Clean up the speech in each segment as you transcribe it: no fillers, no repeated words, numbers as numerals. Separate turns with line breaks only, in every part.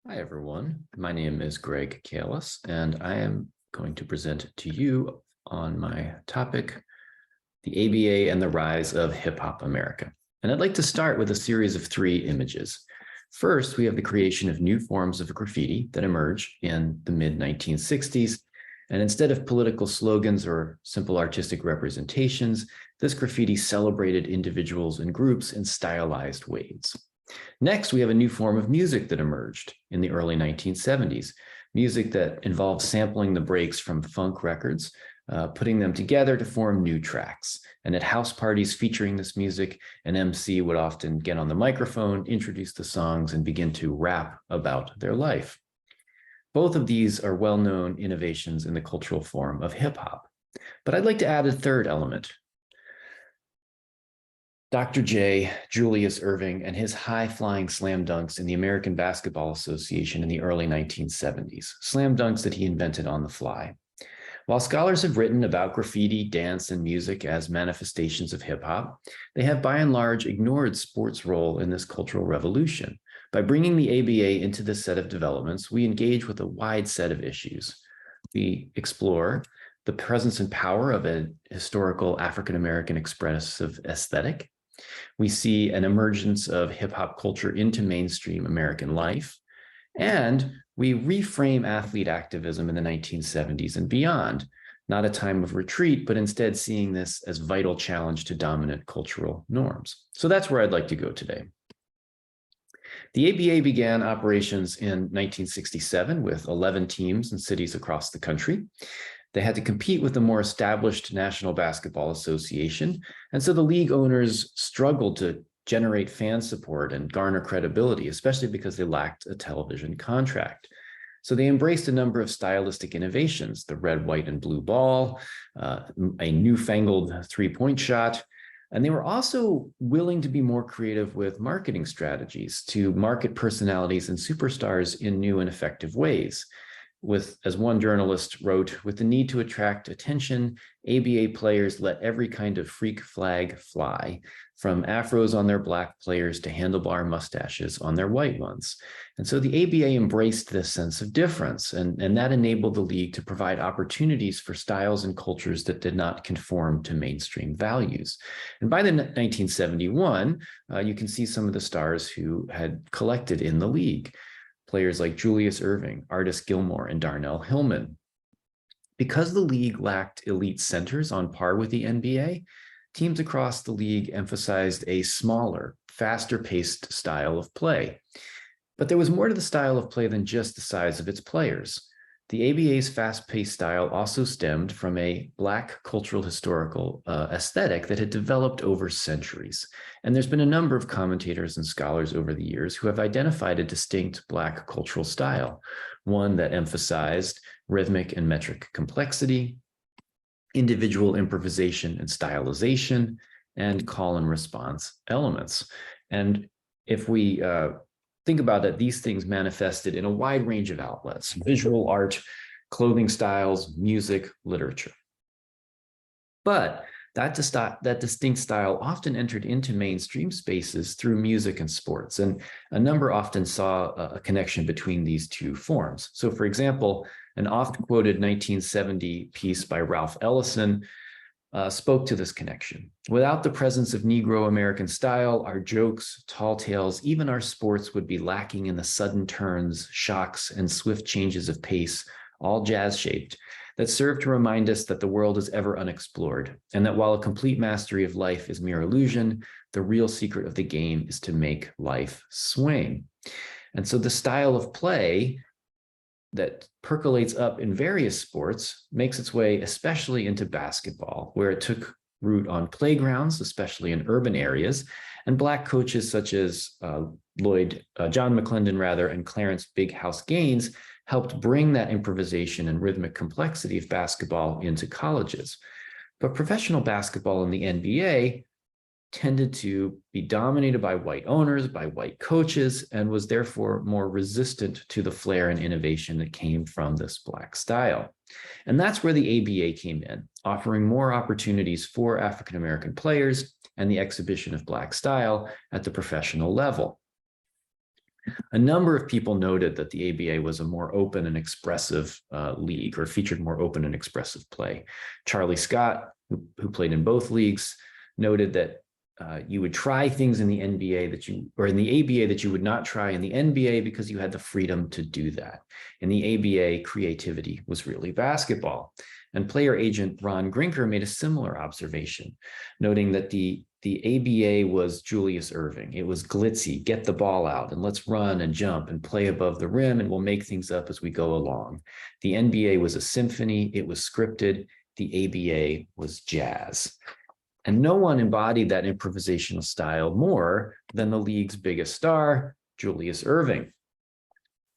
Hi, everyone. My name is Greg Kaliss, and I am going to present to you on my topic, the ABA and the Rise of Hip Hop America. And I'd like to start with a series of three images. First, we have the creation of new forms of graffiti that emerged in the mid-1960s. And instead of political slogans or simple artistic representations, this graffiti celebrated individuals and groups in stylized ways. Next, we have a new form of music that emerged in the early 1970s, music that involved sampling the breaks from funk records, putting them together to form new tracks. And at house parties featuring this music, an MC would often get on the microphone, introduce the songs, and begin to rap about their life. Both of these are well-known innovations in the cultural form of hip hop. But I'd like to add a third element. Dr. J, Julius Erving, and his high-flying slam dunks in the American Basketball Association in the early 1970s, slam dunks that he invented on the fly. While scholars have written about graffiti, dance, and music as manifestations of hip-hop, they have by and large ignored sports' role in this cultural revolution. By bringing the ABA into this set of developments, we engage with a wide set of issues. We explore the presence and power of a historical African-American expressive aesthetic. We see an emergence of hip hop culture into mainstream American life, and we reframe athlete activism in the 1970s and beyond, not a time of retreat, but instead seeing this as vital challenge to dominant cultural norms. So that's where I'd like to go today. The ABA began operations in 1967 with 11 teams in cities across the country. They had to compete with the more established National Basketball Association, and so the league owners struggled to generate fan support and garner credibility, especially because they lacked a television contract. So they embraced a number of stylistic innovations, the red, white, and blue ball, a newfangled three-point shot, and they were also willing to be more creative with marketing strategies to market personalities and superstars in new and effective ways. With, as one journalist wrote, with the need to attract attention, ABA players let every kind of freak flag fly, from afros on their black players to handlebar mustaches on their white ones. And so the ABA embraced this sense of difference, and that enabled the league to provide opportunities for styles and cultures that did not conform to mainstream values. And by the 1971, you can see some of the stars who had collected in the league. Players like Julius Erving, Artis Gilmore, and Darnell Hillman. Because the league lacked elite centers on par with the NBA, teams across the league emphasized a smaller, faster-paced style of play. But there was more to the style of play than just the size of its players. The ABA's fast-paced style also stemmed from a Black cultural historical aesthetic that had developed over centuries. And there's been a number of commentators and scholars over the years who have identified a distinct Black cultural style, one that emphasized rhythmic and metric complexity, individual improvisation and stylization, and call and response elements. And if we think about it, these things manifested in a wide range of outlets: visual art, clothing styles, music, literature. But that distinct style often entered into mainstream spaces through music and sports, and a number often saw a connection between these two forms. So for example, an oft-quoted 1970 piece by Ralph Ellison spoke to this connection. Without the presence of Negro American style, our jokes, tall tales, even our sports would be lacking in the sudden turns, shocks, and swift changes of pace, all jazz-shaped, that serve to remind us that the world is ever unexplored, and that while a complete mastery of life is mere illusion, the real secret of the game is to make life swing. And so the style of play that percolates up in various sports makes its way especially into basketball, where it took root on playgrounds, especially in urban areas, and Black coaches such as John McClendon and Clarence Big House Gaines helped bring that improvisation and rhythmic complexity of basketball into colleges. But professional basketball in the NBA tended to be dominated by white owners, by white coaches, and was therefore more resistant to the flair and innovation that came from this Black style. And that's where the ABA came in, offering more opportunities for African-American players and the exhibition of Black style at the professional level. A number of people noted that the ABA was a more open and expressive league, or featured more open and expressive play. Charlie Scott, who played in both leagues, noted that you would try things in the NBA or in the ABA that you would not try in the NBA because you had the freedom to do that. In the ABA, creativity was really basketball. And player agent Ron Grinker made a similar observation, noting that the ABA was Julius Erving. It was glitzy, get the ball out and let's run and jump and play above the rim and we'll make things up as we go along. The NBA was a symphony, it was scripted. The ABA was jazz. And no one embodied that improvisational style more than the league's biggest star, Julius Erving.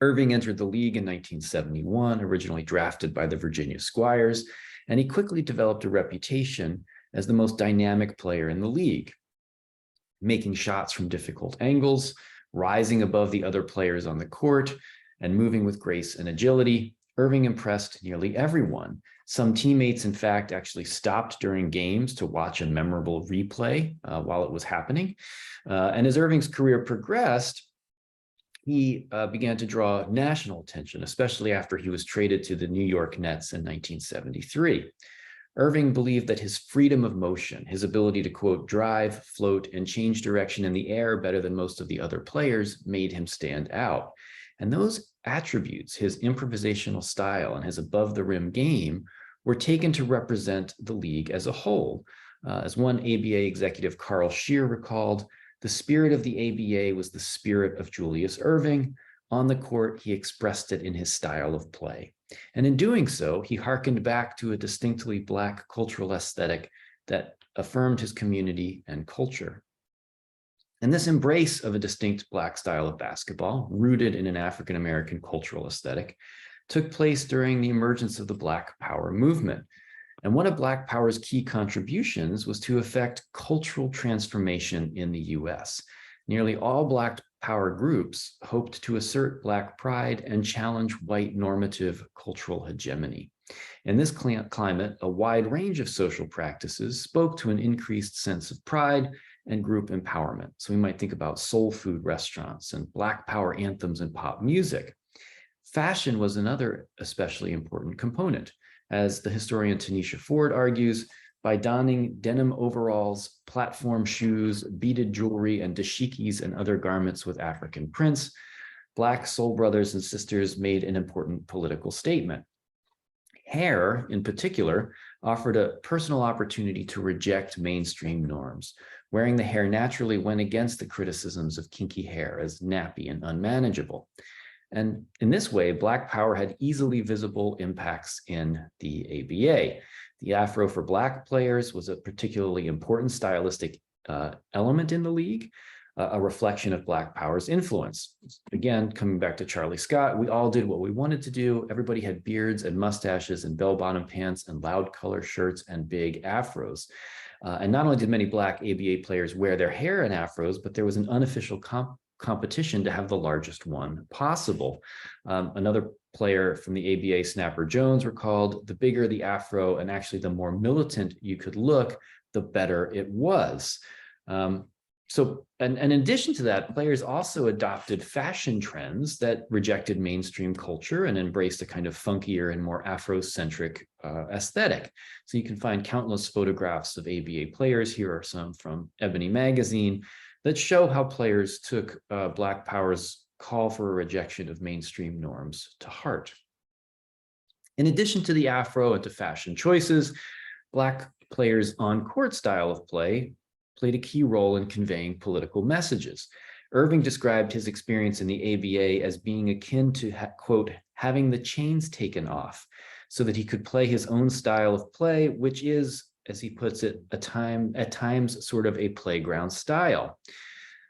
Erving entered the league in 1971, originally drafted by the Virginia Squires, and he quickly developed a reputation as the most dynamic player in the league, making shots from difficult angles, rising above the other players on the court, and moving with grace and agility. Erving impressed nearly everyone. Some teammates, in fact, actually stopped during games to watch a memorable replay while it was happening. And as Erving's career progressed, he began to draw national attention, especially after he was traded to the New York Nets in 1973. Erving believed that his freedom of motion, his ability to, quote, drive, float, and change direction in the air better than most of the other players, made him stand out. And those attributes, his improvisational style and his above-the-rim game, were taken to represent the league as a whole. As one ABA executive, Carl Scheer, recalled, the spirit of the ABA was the spirit of Julius Erving. On the court, he expressed it in his style of play. And in doing so, he hearkened back to a distinctly Black cultural aesthetic that affirmed his community and culture. And this embrace of a distinct Black style of basketball, rooted in an African-American cultural aesthetic, took place during the emergence of the Black Power movement. And one of Black Power's key contributions was to effect cultural transformation in the US. Nearly all Black Power groups hoped to assert Black pride and challenge white normative cultural hegemony. In this climate, a wide range of social practices spoke to an increased sense of pride and group empowerment. So we might think about soul food restaurants and Black Power anthems and pop music. Fashion was another especially important component. As the historian Tanisha Ford argues, by donning denim overalls, platform shoes, beaded jewelry, and dashikis and other garments with African prints, Black soul brothers and sisters made an important political statement. Hair, in particular, offered a personal opportunity to reject mainstream norms. Wearing the hair naturally went against the criticisms of kinky hair as nappy and unmanageable. And in this way, Black Power had easily visible impacts in the ABA. The afro for Black players was a particularly important stylistic element in the league, a reflection of Black Power's influence. Again, coming back to Charlie Scott, we all did what we wanted to do. Everybody had beards and mustaches and bell-bottom pants and loud color shirts and big afros. And not only did many Black ABA players wear their hair in afros, but there was an unofficial competition to have the largest one possible. Another player from the ABA, Snapper Jones, recalled, the bigger the afro and actually the more militant you could look, the better it was. So in addition to that, players also adopted fashion trends that rejected mainstream culture and embraced a kind of funkier and more Afrocentric aesthetic. So you can find countless photographs of ABA players. Here are some from Ebony magazine that show how players took Black Power's call for a rejection of mainstream norms to heart. In addition to the afro and to fashion choices, Black players' on-court style of play played a key role in conveying political messages. Erving described his experience in the ABA as being akin to, quote, having the chains taken off so that he could play his own style of play, which is, as he puts it, at times sort of a playground style.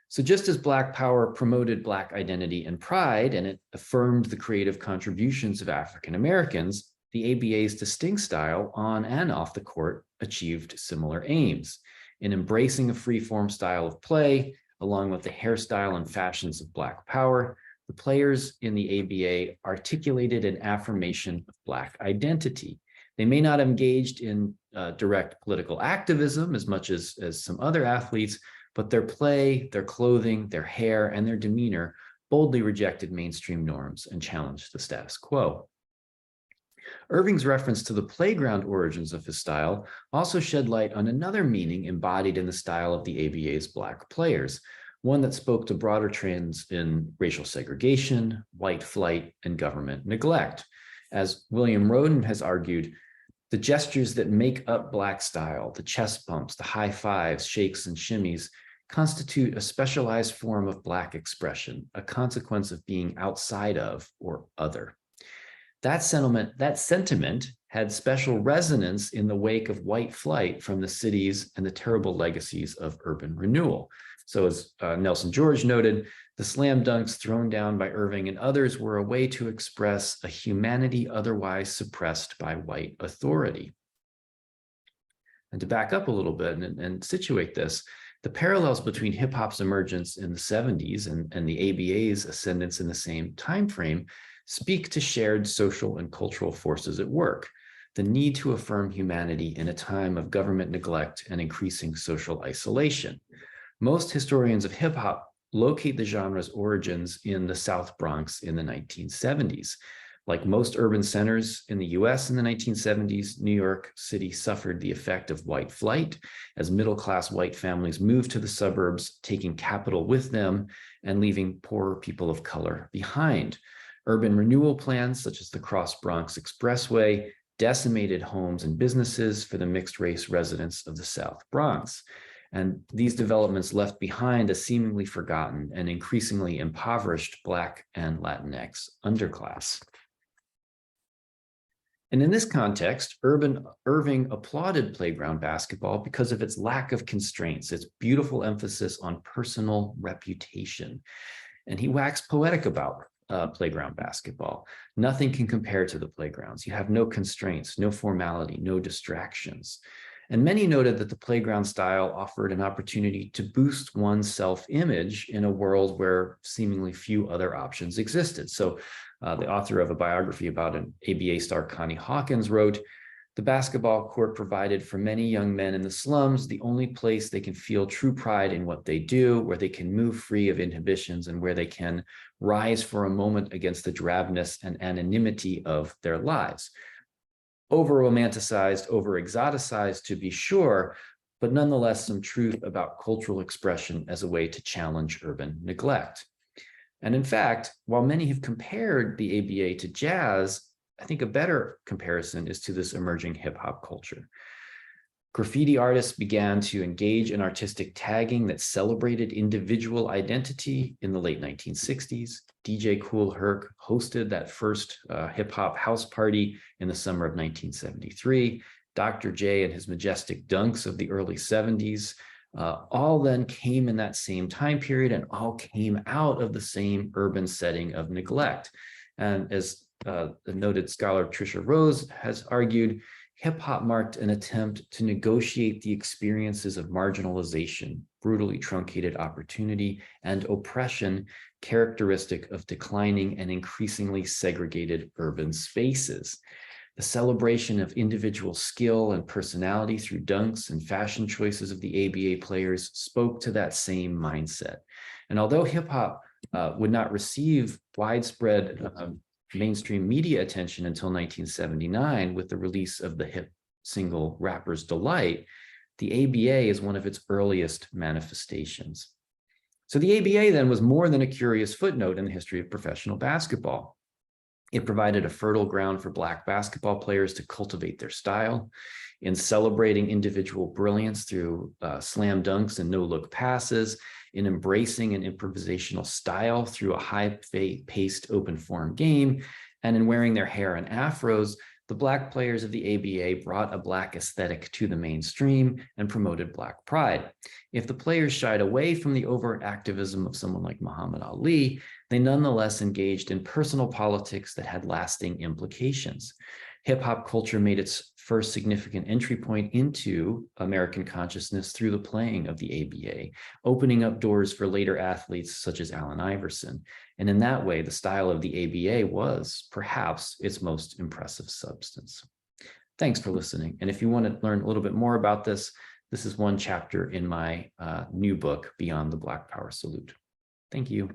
So just as Black Power promoted Black identity and pride, and it affirmed the creative contributions of African Americans, the ABA's distinct style on and off the court achieved similar aims. In embracing a free-form style of play, along with the hairstyle and fashions of Black Power, the players in the ABA articulated an affirmation of Black identity. They may not have engaged in direct political activism as much as some other athletes, but their play, their clothing, their hair, and their demeanor boldly rejected mainstream norms and challenged the status quo. Irving's reference to the playground origins of his style also shed light on another meaning embodied in the style of the ABA's Black players, one that spoke to broader trends in racial segregation, white flight, and government neglect. As William Roden has argued, the gestures that make up Black style, the chest bumps, the high fives, shakes, and shimmies, constitute a specialized form of Black expression, a consequence of being outside of or other. That sentiment had special resonance in the wake of white flight from the cities and the terrible legacies of urban renewal. So as Nelson George noted, the slam dunks thrown down by Irving and others were a way to express a humanity otherwise suppressed by white authority. And to back up a little bit and situate this, the parallels between hip hop's emergence in the 70s and the ABA's ascendance in the same time frame speak to shared social and cultural forces at work, the need to affirm humanity in a time of government neglect and increasing social isolation. Most historians of hip hop locate the genre's origins in the South Bronx in the 1970s. Like most urban centers in the US in the 1970s, New York City suffered the effect of white flight as middle-class white families moved to the suburbs, taking capital with them and leaving poorer people of color behind. Urban renewal plans, such as the Cross Bronx Expressway, decimated homes and businesses for the mixed-race residents of the South Bronx. And these developments left behind a seemingly forgotten and increasingly impoverished Black and Latinx underclass. And in this context, Irving applauded playground basketball because of its lack of constraints, its beautiful emphasis on personal reputation. And he waxed poetic about playground basketball. Nothing can compare to the playgrounds. You have no constraints, no formality, no distractions. And many noted that the playground style offered an opportunity to boost one's self-image in a world where seemingly few other options existed. So the author of a biography about an ABA star, Connie Hawkins, wrote, "The basketball court provided for many young men in the slums the only place they can feel true pride in what they do, where they can move free of inhibitions and where they can rise for a moment against the drabness and anonymity of their lives." Over-romanticized, over-exoticized to be sure, but nonetheless some truth about cultural expression as a way to challenge urban neglect. And in fact, while many have compared the ABA to jazz, I think a better comparison is to this emerging hip hop culture. Graffiti artists began to engage in artistic tagging that celebrated individual identity in the late 1960s. DJ Kool Herc hosted that first hip hop house party in the summer of 1973. Dr. J and his majestic dunks of the early 70s all then came in that same time period and all came out of the same urban setting of neglect. And as the noted scholar Tricia Rose has argued, hip-hop marked an attempt to negotiate the experiences of marginalization, brutally truncated opportunity, and oppression characteristic of declining and increasingly segregated urban spaces. The celebration of individual skill and personality through dunks and fashion choices of the ABA players spoke to that same mindset. And although hip-hop would not receive widespread mainstream media attention until 1979 with the release of the hit single Rapper's Delight, the ABA is one of its earliest manifestations. So the ABA then was more than a curious footnote in the history of professional basketball. It provided a fertile ground for Black basketball players to cultivate their style. In celebrating individual brilliance through slam dunks and no-look passes, in embracing an improvisational style through a high-paced open-form game, and in wearing their hair in afros, the Black players of the ABA brought a Black aesthetic to the mainstream and promoted Black pride. If the players shied away from the overt activism of someone like Muhammad Ali, they nonetheless engaged in personal politics that had lasting implications. Hip-hop culture made its first significant entry point into American consciousness through the playing of the ABA, opening up doors for later athletes such as Allen Iverson. And in that way, the style of the ABA was perhaps its most impressive substance. Thanks for listening. And if you want to learn a little bit more about this, this is one chapter in my new book, Beyond the Black Power Salute. Thank you.